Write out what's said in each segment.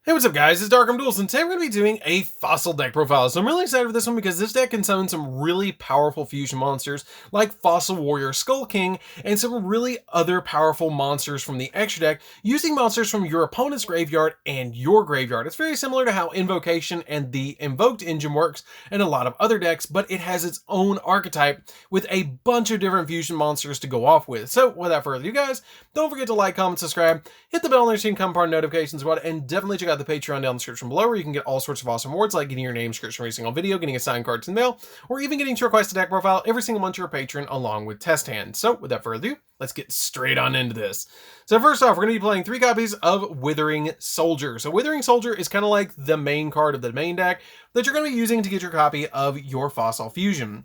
Hey, what's up guys, it's DarkArmedDuelist, and today we're going to be doing a fossil deck profile. So I'm really excited for this one because this deck can summon some really powerful fusion monsters like Fossil Warrior Skull King and some really other powerful monsters from the extra deck using monsters from your opponent's graveyard and your graveyard. It's very similar to how Invocation and the Invoked engine works in a lot of other decks, but it has its own archetype with a bunch of different fusion monsters to go off with. So without further ado guys, don't forget to like, comment, subscribe, hit the bell on there so you can come part of notifications about it, and definitely check out the Patreon down in the description below where you can get all sorts of awesome rewards like getting your name scripts from every single video, getting a signed card in the mail, or even getting to request a deck profile every single month you're a patron along with test hands. So without further ado, let's get straight on into this. So first off, we're going to be playing 3 copies of Withering Soldier. So Withering Soldier is kind of like the main card of the main deck that you're going to be using to get your copy of your Fossil Fusion.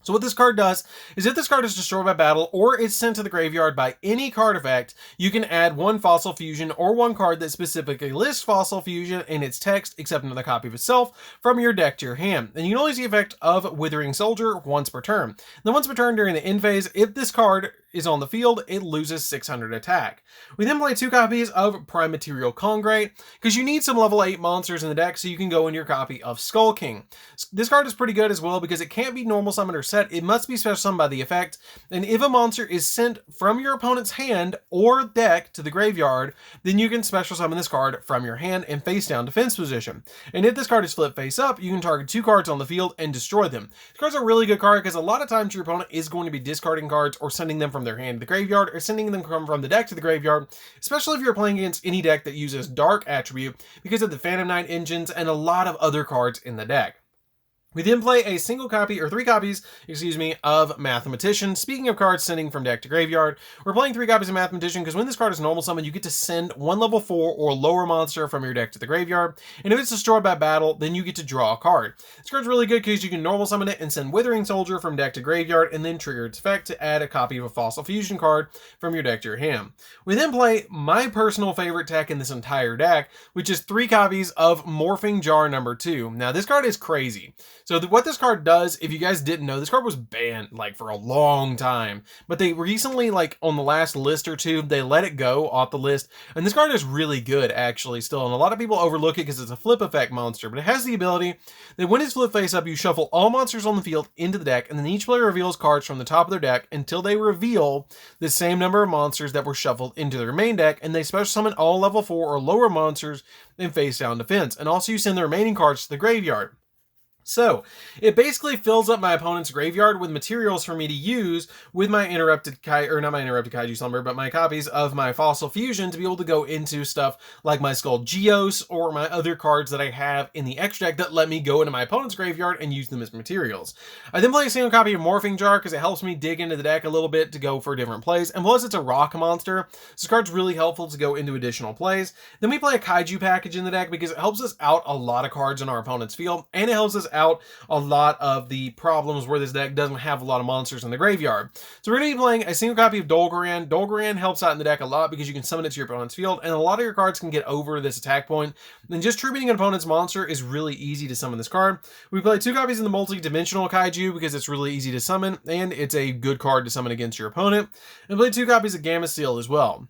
So what this card does is if this card is destroyed by battle or it's sent to the graveyard by any card effect, you can add 1 Fossil Fusion or 1 card that specifically lists Fossil Fusion in its text except another copy of itself from your deck to your hand. And you can only use the effect of Withering Soldier once per turn. And then once per turn during the end phase, if this card is on the field, it loses 600 attack. We then play 2 copies of Prime Material Congrate because you need some level 8 monsters in the deck so you can go in your copy of Skull King. This card is pretty good as well because it can't be normal summoned or set, it must be special summoned by the effect, and if a monster is sent from your opponent's hand or deck to the graveyard, then you can special summon this card from your hand in face down defense position. And if this card is flipped face up, you can target 2 cards on the field and destroy them. This card's a really good card because a lot of times your opponent is going to be discarding cards or sending them from their hand to the graveyard or sending them from the deck to the graveyard, especially if you're playing against any deck that uses Dark attribute because of the Phantom Knight engines and a lot of other cards in the deck. We then play a single copy, or 3 copies, of Mathematician. Speaking of cards sending from deck to graveyard, we're playing 3 copies of Mathematician because when this card is normal summon, you get to send 1 level 4 or lower monster from your deck to the graveyard, and if it's destroyed by battle, then you get to draw a card. This card's really good because you can normal summon it and send Withering Soldier from deck to graveyard, and then trigger its effect to add a copy of a Fossil Fusion card from your deck to your hand. We then play my personal favorite tech in this entire deck, which is 3 copies of Morphing Jar number 2. Now this card is crazy. So what this card does, if you guys didn't know, this card was banned like for a long time, but they recently, like on the last list or 2, they let it go off the list, and this card is really good actually still, and a lot of people overlook it because it's a flip effect monster, but it has the ability that when it's flipped face up, you shuffle all monsters on the field into the deck, and then each player reveals cards from the top of their deck until they reveal the same number of monsters that were shuffled into their main deck, and they special summon all level 4 or lower monsters in face down defense, and also you send the remaining cards to the graveyard. So, it basically fills up my opponent's graveyard with materials for me to use with my Kaiju Slumber, but my copies of my Fossil Fusion to be able to go into stuff like my Yugioh or my other cards that I have in the extra deck that let me go into my opponent's graveyard and use them as materials. I then play a single copy of Morphing Jar because it helps me dig into the deck a little bit to go for different plays, and plus it's a rock monster, so this card's really helpful to go into additional plays. Then we play a Kaiju package in the deck because it helps us out a lot of cards in our opponent's field, and it helps us out a lot of the problems where this deck doesn't have a lot of monsters in the graveyard. So we're going to be playing a single copy of Dolgaran. Dolgaran helps out in the deck a lot because you can summon it to your opponent's field, and a lot of your cards can get over this attack point, and just tributing an opponent's monster is really easy to summon this card. We play 2 copies of the Multi-Dimensional Kaiju because it's really easy to summon, and it's a good card to summon against your opponent, and play 2 copies of Gamma Seal as well.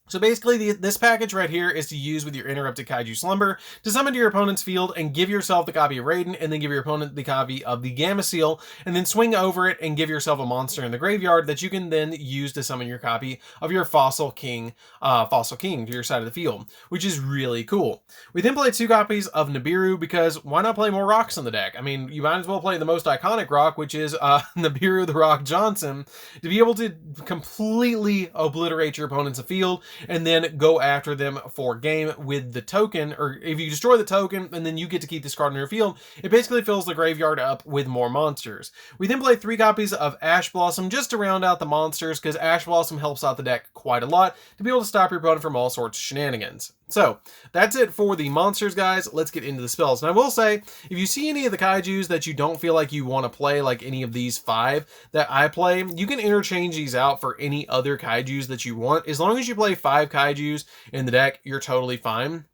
So basically, this package right here is to use with your Interrupted Kaiju Slumber to summon to your opponent's field and give yourself the copy of Raiden, and then give your opponent the copy of the Gamma Seal, and then swing over it and give yourself a monster in the graveyard that you can then use to summon your copy of your Fossil King to your side of the field, which is really cool. We then play 2 copies of Nibiru because why not play more rocks in the deck? I mean, you might as well play the most iconic rock, which is Nibiru the Rock Johnson, to be able to completely obliterate your opponent's field and then go after them for game with the token, or if you destroy the token and then you get to keep this card in your field, it basically fills the graveyard up with more monsters. We then play 3 copies of Ash Blossom just to round out the monsters because Ash Blossom helps out the deck quite a lot to be able to stop your opponent from all sorts of shenanigans. So, that's it for the monsters, guys. Let's get into the spells. And I will say, if you see any of the Kaijus that you don't feel like you want to play, like any of these 5 that I play, you can interchange these out for any other Kaijus that you want. As long as you play 5 Kaijus in the deck, you're totally fine.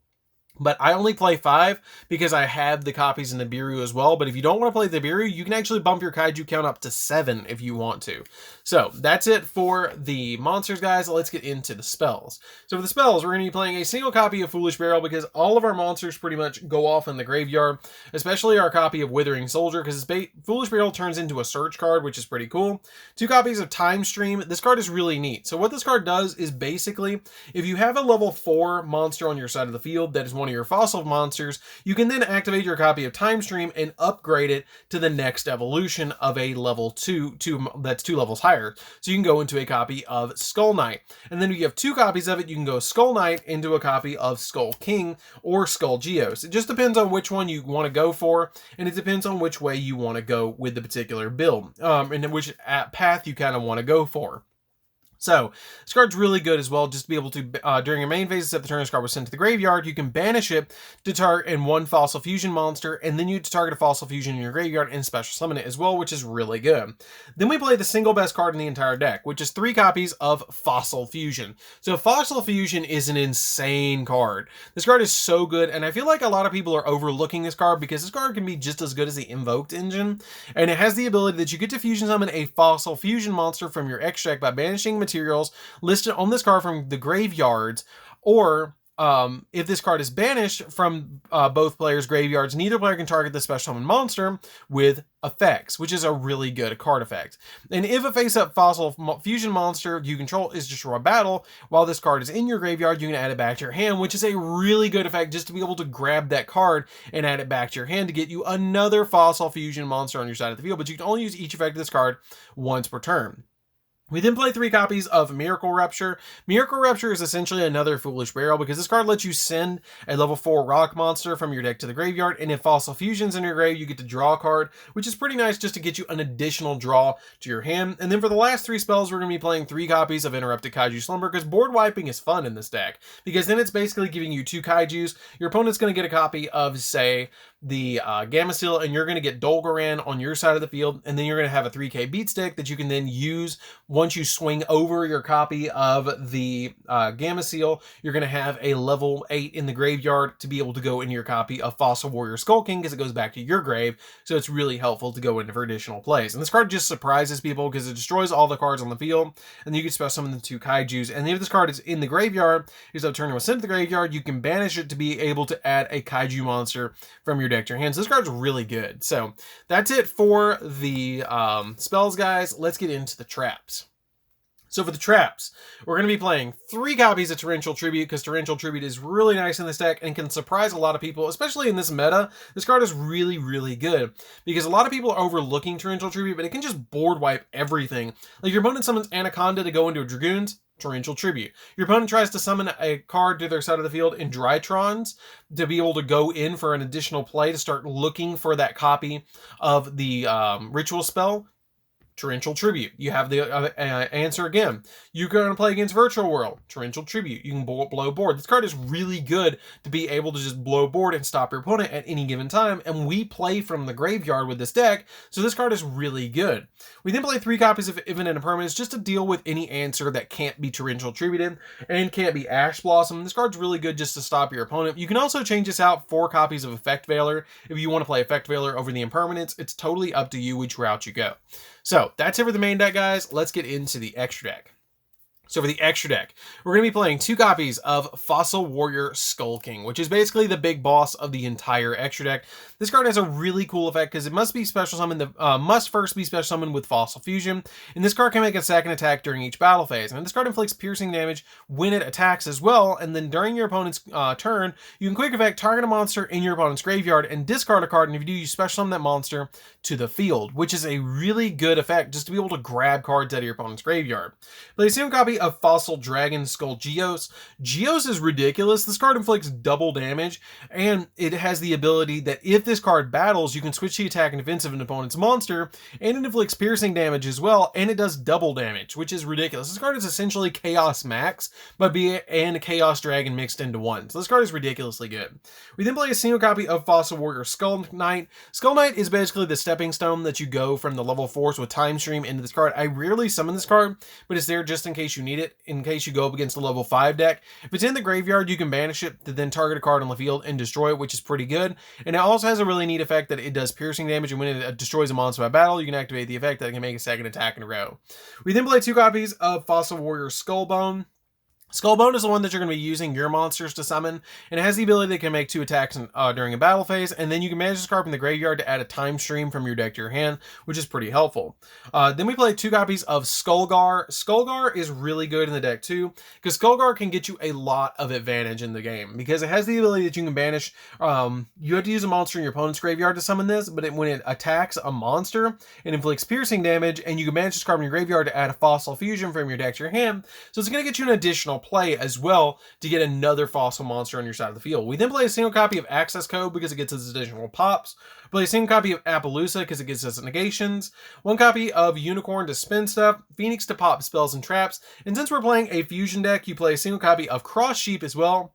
But I only play 5 because I have the copies in the Nibiru as well. But if you don't want to play the Nibiru, you can actually bump your kaiju count up to 7 if you want to. So that's it for the monsters, guys. Let's get into the spells. So for the spells, we're going to be playing a single copy of Foolish Barrel because all of our monsters pretty much go off in the graveyard, especially our copy of Withering Soldier, because Foolish Barrel turns into a search card, which is pretty cool. 2 copies of Time Stream. This card is really neat. So what this card does is basically, if you have a level 4 monster on your side of the field that is one of your fossil monsters, you can then activate your copy of Time Stream and upgrade it to the next evolution of a level 2 that's 2 levels higher. So you can go into a copy of Skull Knight. And then if you have 2 copies of it, you can go Skull Knight into a copy of Skull King or Skull Geos. It just depends on which one you want to go for, and it depends on which way you want to go with the particular build, and which path you kind of want to go for. So, this card's really good as well, just to be able to, during your main phase, except the turn this card was sent to the graveyard, you can banish it to target one Fossil Fusion monster, and then you target a Fossil Fusion in your graveyard and special summon it as well, which is really good. Then we play the single best card in the entire deck, which is 3 copies of Fossil Fusion. So Fossil Fusion is an insane card. This card is so good, and I feel like a lot of people are overlooking this card because this card can be just as good as the Invoked engine, and it has the ability that you get to fusion summon a Fossil Fusion monster from your extra deck by banishing materials listed on this card from the graveyards, or if this card is banished from both players' graveyards, neither player can target the special summon monster with effects, which is a really good card effect. And if a face-up Fossil Fusion monster you control is destroyed by battle, while this card is in your graveyard, you can add it back to your hand, which is a really good effect just to be able to grab that card and add it back to your hand to get you another Fossil Fusion monster on your side of the field, but you can only use each effect of this card once per turn. We then play 3 copies of Miracle Rupture. Miracle Rupture is essentially another Foolish Barrel because this card lets you send a level 4 rock monster from your deck to the graveyard, and if Fossil Fusion's in your grave, you get to draw a card, which is pretty nice just to get you an additional draw to your hand. And then for the last 3 spells, we're going to be playing 3 copies of Interrupted Kaiju Slumber because board wiping is fun in this deck, because then it's basically giving you 2 Kaijus. Your opponent's going to get a copy of, say, the Gamma Seal, and you're going to get Dolgoran on your side of the field, and then you're going to have a 3k beat stick that you can then use once you swing over your copy of the Gamma Seal. You're going to have a level 8 in the graveyard to be able to go into your copy of Fossil Warrior Skull King because it goes back to your grave, so it's really helpful to go into for additional plays. And this card just surprises people because it destroys all the cards on the field, and then you can special summon the 2 Kaijus. And if this card is in the graveyard, instead of turning it was sent to the graveyard, you can banish it to be able to add a Kaiju monster from your deck to your hands. This card's really good. So that's it for the spells, guys. Let's get into the traps. So for the traps, we're going to be playing 3 copies of Torrential Tribute because Torrential Tribute is really nice in this deck and can surprise a lot of people, especially in this meta. This card is really, really good because a lot of people are overlooking Torrential Tribute, but it can just board wipe everything. Like your opponent summons Anaconda to go into a Dragoons, Torrential Tribute. Your opponent tries to summon a card to their side of the field in Drytrons to be able to go in for an additional play to start looking for that copy of the ritual spell. Torrential Tribute. You have the answer again. You're going to play against Virtual World. Torrential Tribute. You can blow board. This card is really good to be able to just blow board and stop your opponent at any given time, and we play from the graveyard with this deck, so this card is really good. We then play 3 copies of Even and Impermanence just to deal with any answer that can't be Torrential Tributed and can't be Ash Blossom. This card's really good just to stop your opponent. You can also change this out 4 copies of Effect Veiler. If you want to play Effect Veiler over the Impermanence, it's totally up to you which route you go. So that's it for the main deck, guys. Let's get into the extra deck. So for the extra deck, we're going to be playing 2 copies of Fossil Warrior Skull King, which is basically the big boss of the entire extra deck. This card has a really cool effect because it must be special summoned. Must first be special summoned with Fossil Fusion, and this card can make a second attack during each battle phase. And this card inflicts piercing damage when it attacks as well. And then during your opponent's turn, you can quick effect target a monster in your opponent's graveyard and discard a card. And if you do, you special summon that monster to the field, which is a really good effect just to be able to grab cards out of your opponent's graveyard. Play a single copy of Fossil Dragon Skull Geos. Geos is ridiculous. This card inflicts double damage, and it has the ability that if this card battles, you can switch the attack and defense of an opponent's monster, and it inflicts piercing damage as well, and it does double damage, which is ridiculous. This card is essentially Chaos Max, but and Chaos Dragon mixed into one. So this card is ridiculously good. We then play a single copy of Fossil Warrior Skull Knight. Skull Knight is basically the stepping stone that you go from the level 4s with Time Stream into this card. I rarely summon this card, but it's there just in case you you need it in case you go up against a level 5 deck. If it's in the graveyard, you can banish it to then target a card on the field and destroy it, which is pretty good. And it also has a really neat effect that it does piercing damage, and when it destroys a monster by battle, you can activate the effect that can make a second attack in a row. We then play 2 copies of Fossil Warrior Skullbone. Skullbone is the one that you're going to be using your monsters to summon, and it has the ability that can make 2 attacks during a battle phase, and then you can manage this card from the graveyard to add a time stream from your deck to your hand, which is pretty helpful. Then we play 2 copies of Skullgar. Skullgar is really good in the deck too, because Skullgar can get you a lot of advantage in the game, because it has the ability that you can banish. You have to use a monster in your opponent's graveyard to summon this, but when it attacks a monster, it inflicts piercing damage, and you can manage this card from your graveyard to add a Fossil Fusion from your deck to your hand, so it's going to get you an additional play as well to get another fossil monster on your side of the field. We then play a single copy of Access Code because it gets us additional pops. Play a single copy of Appaloosa because it gives us negations. 1 copy of Unicorn to spin stuff. Phoenix to pop spells and traps. And since we're playing a fusion deck, you play a single copy of Cross Sheep as well,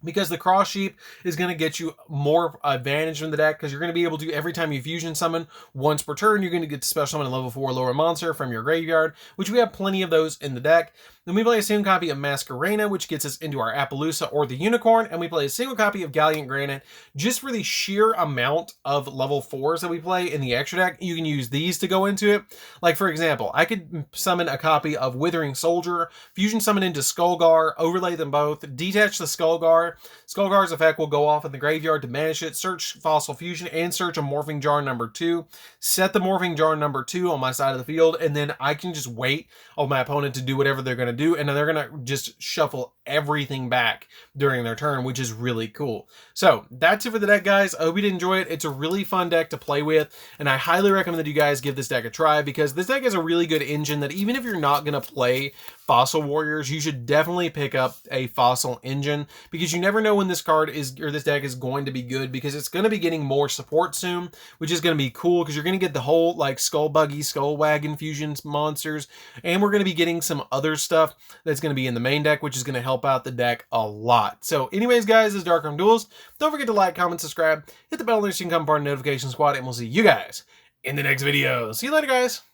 because the Cross Sheep is going to get you more advantage in the deck, because you're going to be able to, every time you fusion summon once per turn, you're going to get to special summon a level 4 lower monster from your graveyard, which we have plenty of those in the deck. Then we play a single copy of Masquerena, which gets us into our Appaloosa or the Unicorn, and we play a single copy of Gallant Granite just for the sheer amount of level 4s that we play in the extra deck. You can use these to go into it. Like, for example, I could summon a copy of Withering Soldier, fusion summon into Skullgar, overlay them both, detach the Skullgar. Skullgar's effect will go off in the graveyard to banish it, search Fossil Fusion, and search a Morphing Jar number 2. Set the Morphing Jar number 2 on my side of the field, and then I can just wait on my opponent to do whatever they're going to do, and then they're going to just shuffle everything back during their turn, which is really cool. So that's it for the deck, guys. I hope you did enjoy it. It's a really fun deck to play with, and I highly recommend that you guys give this deck a try, because this deck has a really good engine that even if you're not going to play Fossil Warriors, you should definitely pick up a Fossil engine, because you never know when this card is, or this deck is going to be good, because it's going to be getting more support soon, which is going to be cool, because you're going to get the whole like Skull Buggy, Skull Wagon fusions monsters, and we're going to be getting some other stuff that's going to be in the main deck, which is going to help out the deck a lot. So anyways, guys, this is DarkArmedDuelist. Don't forget to like, comment, subscribe, hit the bell so you can become part of the notification squad, and we'll see you guys in the next video. See you later, guys.